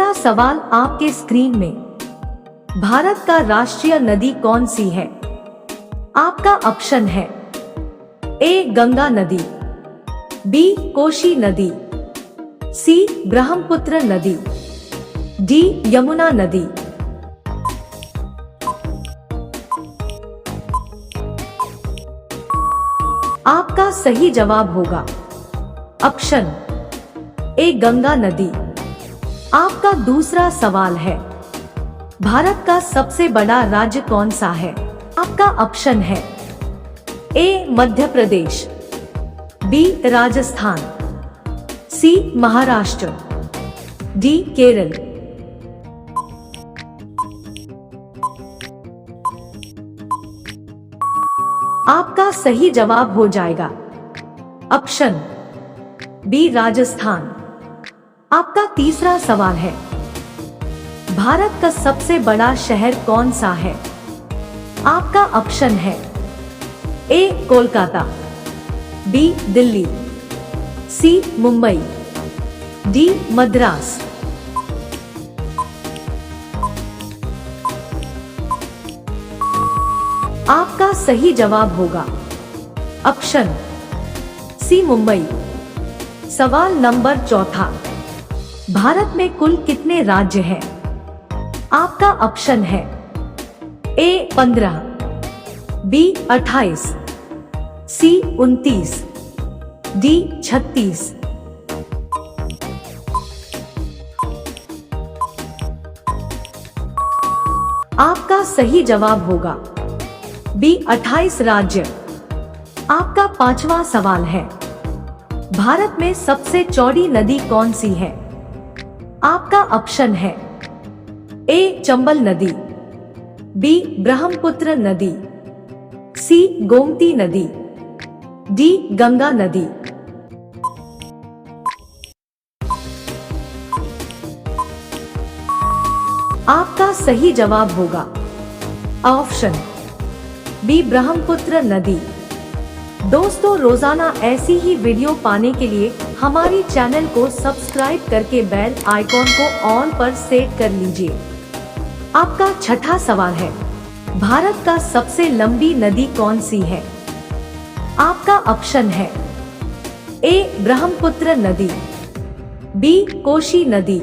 पहला सवाल आपके स्क्रीन में। भारत का राष्ट्रीय नदी कौन सी है? आपका ऑप्शन है ए गंगा नदी, बी कोशी नदी, सी ब्रह्मपुत्र नदी, डी यमुना नदी। आपका सही जवाब होगा ऑप्शन ए गंगा नदी। आपका दूसरा सवाल है, भारत का सबसे बड़ा राज्य कौन सा है? आपका ऑप्शन है ए मध्य प्रदेश, बी राजस्थान, सी महाराष्ट्र, डी केरल। आपका सही जवाब हो जाएगा ऑप्शन बी राजस्थान। आपका तीसरा सवाल है, भारत का सबसे बड़ा शहर कौन सा है? आपका ऑप्शन है ए कोलकाता, बी दिल्ली, सी मुंबई, डी मद्रास। आपका सही जवाब होगा ऑप्शन सी मुंबई। सवाल नंबर चौथा, भारत में कुल कितने राज्य हैं? आपका ऑप्शन है ए 15, बी 28, सी 29, डी 36। आपका सही जवाब होगा बी 28 राज्य। आपका पांचवा सवाल है, भारत में सबसे चौड़ी नदी कौन सी है? आपका ऑप्शन है ए चंबल नदी, बी ब्रह्मपुत्र नदी, सी गोमती नदी, डी गंगा नदी। आपका सही जवाब होगा ऑप्शन बी ब्रह्मपुत्र नदी। दोस्तों, रोजाना ऐसी ही वीडियो पाने के लिए हमारी चैनल को सब्सक्राइब करके बेल आइकॉन को ऑल पर सेट कर लीजिए। आपका छठा सवाल है, भारत का सबसे लंबी नदी कौन सी है? आपका ऑप्शन है ए ब्रह्मपुत्र नदी, बी कोशी नदी,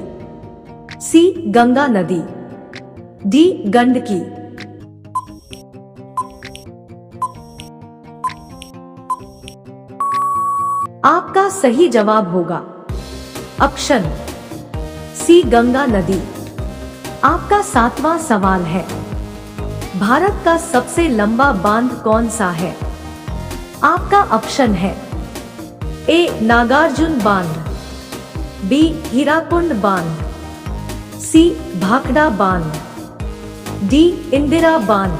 सी गंगा नदी, डी गंडकी। आपका सही जवाब होगा ऑप्शन सी गंगा नदी। आपका सातवां सवाल है, भारत का सबसे लंबा बांध कौन सा है? आपका ऑप्शन है ए नागार्जुन बांध, बी हीराकुंड बांध, सी भाखड़ा बांध, डी इंदिरा बांध।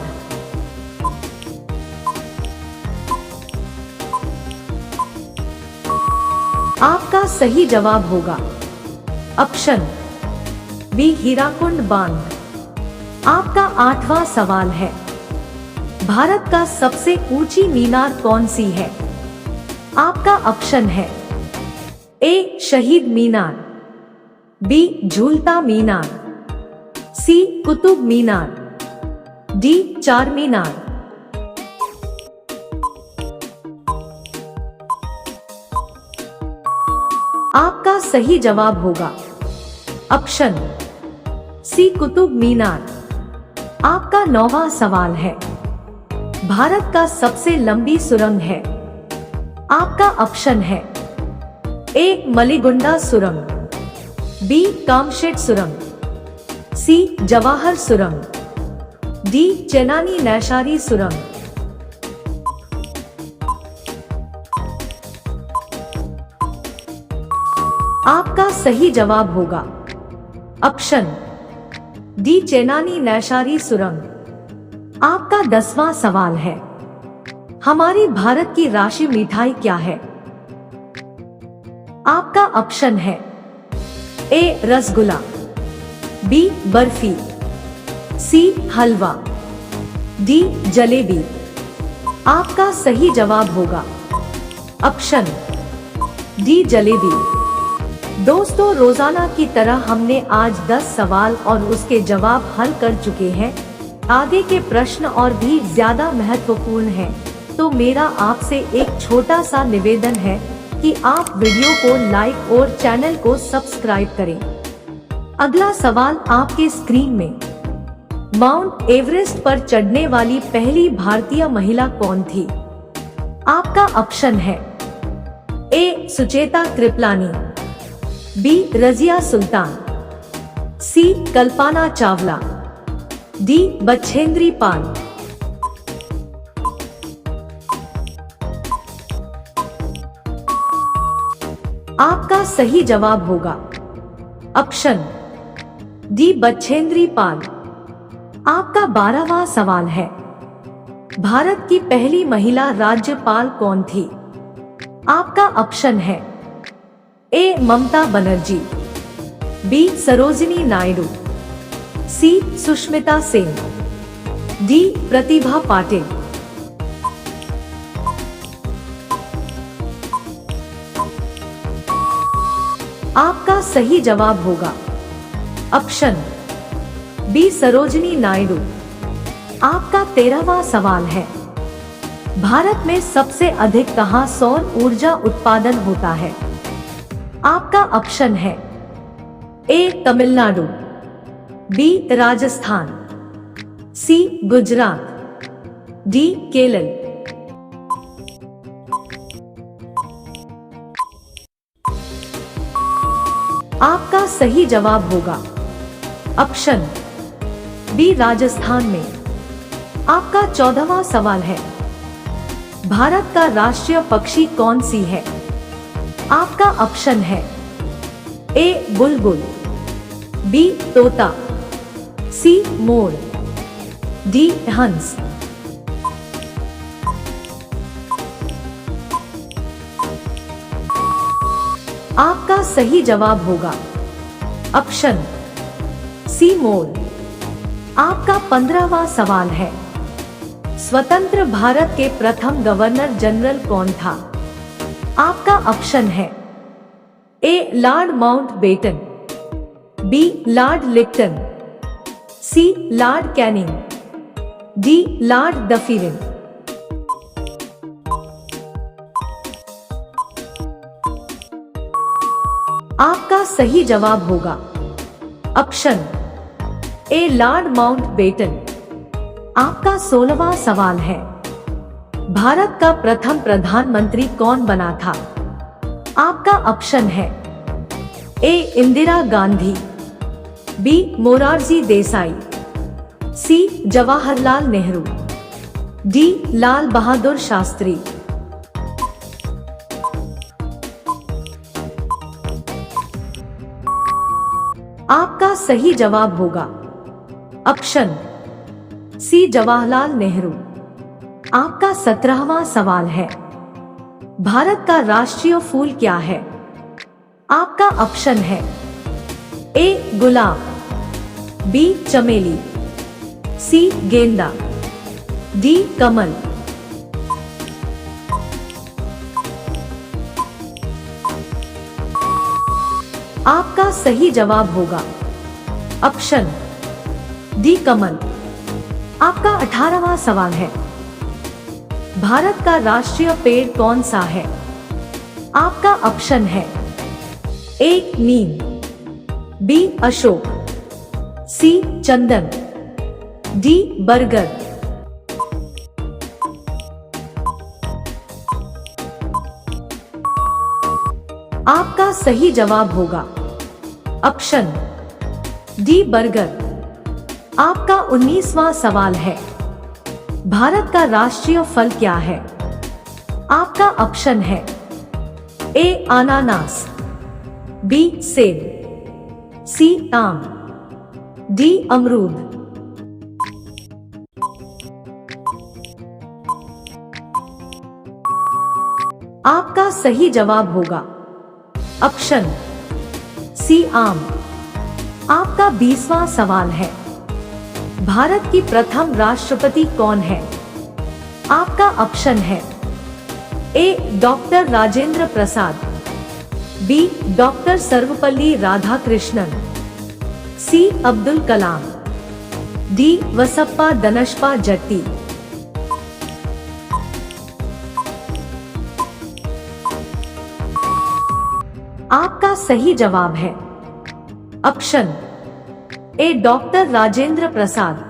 आपका सही जवाब होगा ऑप्शन बी हीराकुंड बांध। आपका आठवां सवाल है, भारत का सबसे ऊंची मीनार कौन सी है? आपका ऑप्शन है ए शहीद मीनार, बी झूलता मीनार, सी कुतुब मीनार, डी चार मीनार। आपका सही जवाब होगा ऑप्शन सी कुतुब मीनार। आपका नौवां सवाल है, भारत का सबसे लंबी सुरंग है? आपका ऑप्शन है ए मलीगुंडा सुरंग, बी कामशेट सुरंग, सी जवाहर सुरंग, डी चेनानी नैशारी सुरंग। आपका सही जवाब होगा ऑप्शन डी चेनानी नैशारी सुरंग। आपका 10वां सवाल है, हमारी भारत की राष्ट्रीय मिठाई क्या है? आपका ऑप्शन है ए रसगुल्ला, बी बर्फी, सी हलवा, डी जलेबी। आपका सही जवाब होगा ऑप्शन डी जलेबी। दोस्तों, रोजाना की तरह हमने आज 10 सवाल और उसके जवाब हल कर चुके हैं। आगे के प्रश्न और भी ज्यादा महत्वपूर्ण हैं, तो मेरा आपसे एक छोटा सा निवेदन है कि आप वीडियो को लाइक और चैनल को सब्सक्राइब करें। अगला सवाल आपके स्क्रीन में। माउंट एवरेस्ट पर चढ़ने वाली पहली भारतीय महिला कौन थी? आपका ऑप्शन है ए. सुचेता कृपलानी, बी. रजिया सुल्तान, सी. कल्पना चावला, डी. बछेंद्री पाल। आपका सही जवाब होगा ऑप्शन डी. बछेंद्री पाल। आपका 12वां सवाल है, भारत की पहली महिला राज्यपाल कौन थी? आपका ऑप्शन है ए. ममता बनर्जी, बी. सरोजिनी नायडू, सी. सुष्मिता सेन, डी. प्रतिभा पाटिल। आपका सही जवाब होगा ऑप्शन बी. सरोजिनी नायडू। आपका 13वां सवाल है, भारत में सबसे अधिक कहां सौर ऊर्जा उत्पादन होता है? आपका ऑप्शन है ए. तमिलनाडु, बी. राजस्थान, सी. गुजरात, डी. केरल। आपका सही जवाब होगा ऑप्शन बी. राजस्थान में। आपका 14वां सवाल है, भारत का राष्ट्रीय पक्षी कौन सी है? आपका ऑप्शन है ए. बुलबुल, बी. तोता, सी. मोर, डी. हंस। आपका सही जवाब होगा ऑप्शन सी. मोर। आपका 15वां सवाल है, स्वतंत्र भारत के प्रथम गवर्नर जनरल कौन था? आपका ऑप्शन है A. Lord Mountbatten, B. Lord Lytton, C. Lord Canning, D. Lord Dufferin. आपका सही जवाब होगा ऑप्शन ए. Lord Mountbatten. आपका 16वां सवाल है, भारत का प्रथम प्रधानमंत्री कौन बना था? आपका ऑप्शन है ए. इंदिरा गांधी, बी. मोरारजी देसाई, सी. जवाहरलाल नेहरू, डी. लाल बहादुर शास्त्री। आपका सही जवाब होगा ऑप्शन सी. जवाहरलाल नेहरू। आपका 17वां सवाल है, भारत का राष्ट्रीय फूल क्या है? आपका ऑप्शन है ए. गुलाब, बी. चमेली, सी. गेंदा, डी. कमल। आपका सही जवाब होगा ऑप्शन डी. कमल। आपका 18वां सवाल है, भारत का राष्ट्रीय पेड़ कौन सा है? आपका ऑप्शन है ए. नीम, बी. अशोक, सी. चंदन, डी. बरगद। आपका सही जवाब होगा ऑप्शन डी. बरगद। आपका 19वां सवाल है, भारत का राष्ट्रीय फल क्या है? आपका ऑप्शन है ए. अनानास, बी. सेब, सी. आम, डी. अमरूद। आपका सही जवाब होगा ऑप्शन सी. आम। आपका 20वां सवाल है, भारत की प्रथम राष्ट्रपति कौन है? आपका ऑप्शन है ए. Doctor Rajendra Prasad, B doctor Sarvepalli Radhakrishnan, सी अब्दुल कलाम, डी वसप्पा दनप्पा जट्टी। आपका सही जवाब है option A doctor Rajendra Prasad.